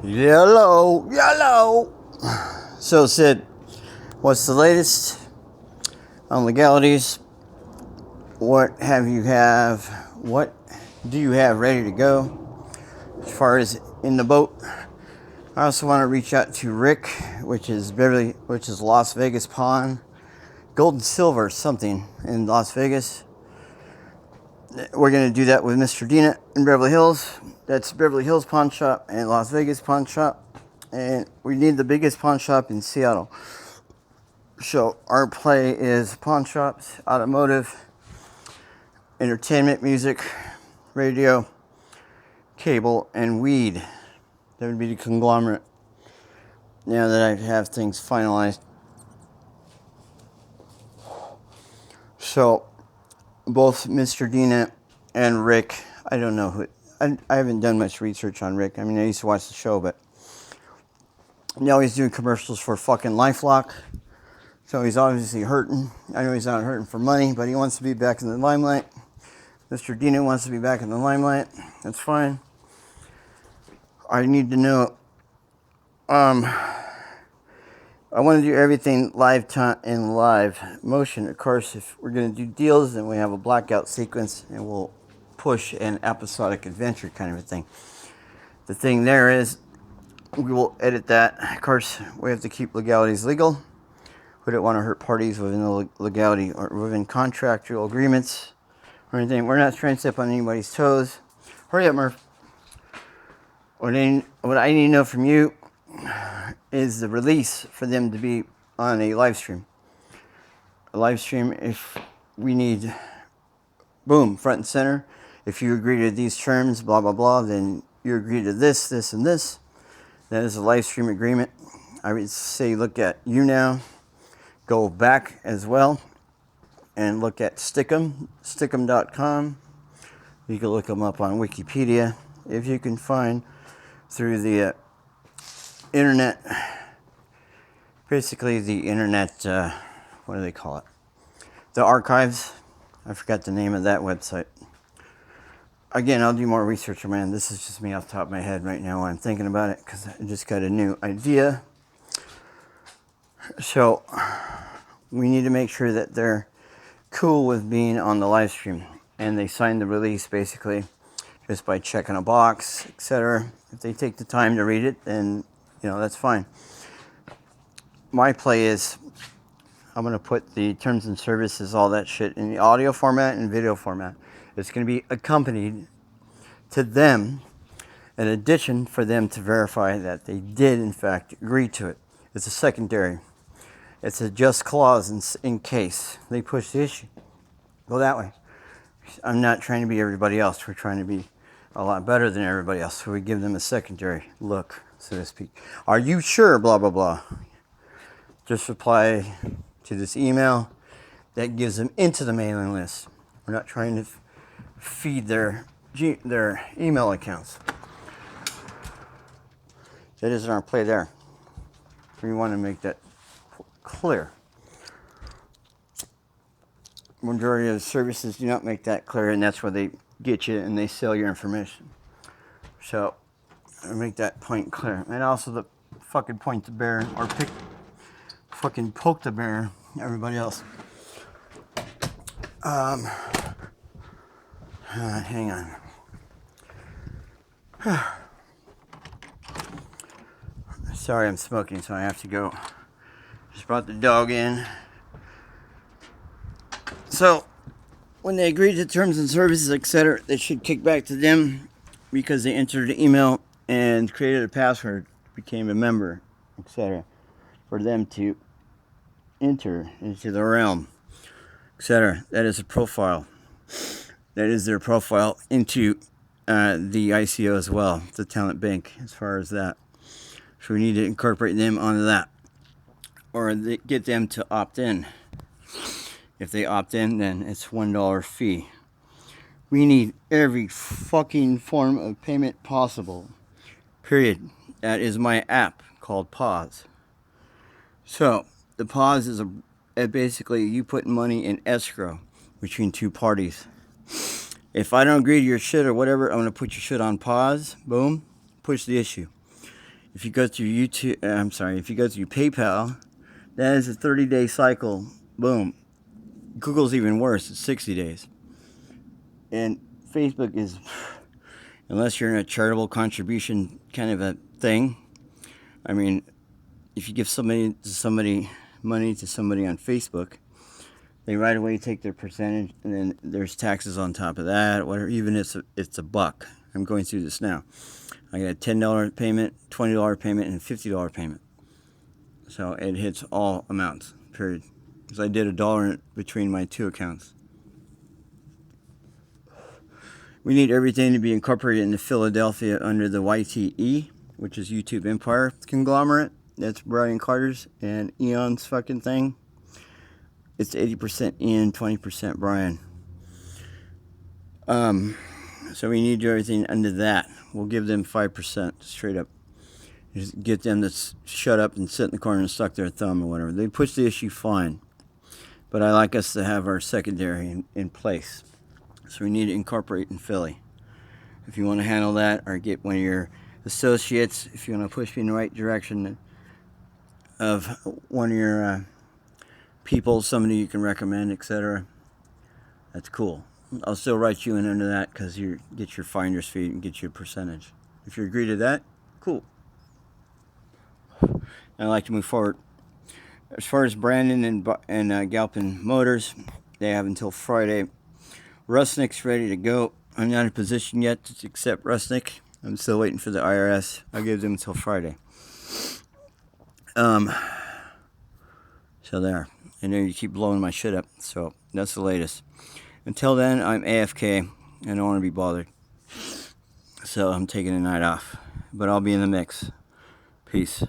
Yellow, yellow. So, Sid, what's the latest on legalities? What do you have ready to go as far as in the boat? I also want to reach out to Rick, which is Las Vegas Pawn, gold and silver something in Las Vegas. We're going to do that with Mr. Dina in Beverly Hills. That's Beverly Hills Pawn Shop and Las Vegas Pawn Shop. And we need the biggest pawn shop in Seattle. So our play is pawn shops, automotive, entertainment, music, radio, cable, and weed. That would be the conglomerate. Now that I have things finalized. So both Mr. Dina and Rick, I don't know who, I haven't done much research on Rick. I mean, I used to watch the show, but now he's doing commercials for fucking LifeLock. So he's obviously hurting. I know he's not hurting for money, but he wants to be back in the limelight. Mr. Dina wants to be back in the limelight. That's fine. I need to know. I want to do everything in live motion. Of course, if we're going to do deals, then we have a blackout sequence, and we'll push an episodic adventure kind of a thing. The thing there is, we will edit that. Of course, we have to keep legalities legal. We don't want to hurt parties within the legality or within contractual agreements or anything. We're not trying to step on anybody's toes. Hurry up, Murph. What I need to know from you is the release for them to be on a live stream. A live stream, if we need, boom, front and center. If you agree to these terms, blah, blah, blah, then you agree to this, this, and this. That is a live stream agreement. I would say look at YouNow. Go back as well and look at Stickem.com. You can look them up on Wikipedia if you can find through the internet. Basically, the internet, what do they call it? The archives. I forgot the name of that website. Again, I'll do more research, man. This is just me off the top of my head right now while I'm thinking about it because I just got a new idea. So, we need to make sure that they're cool with being on the live stream. And they sign the release basically just by checking a box, etc. If they take the time to read it, then, that's fine. My play is I'm going to put the terms and services, all that shit, in the audio format and video format. It's going to be accompanied to them, in addition for them to verify that they did, in fact, agree to it. It's a secondary. It's a just clause in case they push the issue. Go that way. I'm not trying to be everybody else. We're trying to be a lot better than everybody else. So we give them a secondary look, so to speak. Are you sure? Blah, blah, blah. Just reply to this email. That gives them into the mailing list. We're not trying to feed their email accounts. That isn't our play there. We want to make that clear. Majority of the services do not make that clear, and that's where they get you and they sell your information. So, I make that point clear. And also the fucking point the bear, or fucking poke the bear, everybody else. Hang on. Sorry, I'm smoking, so I have to go. Just brought the dog in. So, when they agree to terms and services, etc., they should kick back to them because they entered the email and created a password, became a member, etc., for them to enter into the realm, etc. That is a profile. That is their profile into the ICO as well, the talent bank, as far as that. So we need to incorporate them onto that, or get them to opt in. If they opt in, then it's $1 fee. We need every fucking form of payment possible. Period. That is my app called Pause. So, the Pause is basically you put money in escrow between two parties. If I don't agree to your shit or whatever, I'm going to put your shit on pause. Boom. Push the issue. If you go through YouTube, I'm sorry, if you go through PayPal, that is a 30-day cycle. Boom. Google's even worse. It's 60 days. And Facebook is, unless you're in a charitable contribution kind of a thing. I mean, if you give money to somebody on Facebook, they right away take their percentage, and then there's taxes on top of that. Whatever, even if it's a buck. I'm going through this now. I got a $10 payment, $20 payment, and a $50 payment. So it hits all amounts. Period. Because I did $1 between my two accounts. We need everything to be incorporated into Philadelphia under the YTE, which is YouTube Empire conglomerate. That's Brian Carter's and Eon's fucking thing. It's 80% Ian, 20% Brian. So we need to do everything under that. We'll give them 5% straight up. Just get them to shut up and sit in the corner and suck their thumb or whatever. They push the issue fine. But I like us to have our secondary in place. So we need to incorporate in Philly. If you want to handle that, or get one of your associates, if you want to push me in the right direction of one of your people, somebody you can recommend, etc., that's cool. I'll still write you in under that because you get your finder's fee and get you a percentage. If you agree to that, cool. I'd like to move forward. As far as Brandon and Galpin Motors, they have until Friday. Rusnick's ready to go. I'm not in a position yet to accept Rusnick. I'm still waiting for the IRS. I'll give them until Friday. So there. And then you keep blowing my shit up. So that's the latest. Until then, I'm AFK. I don't want to be bothered. So I'm taking a night off. But I'll be in the mix. Peace.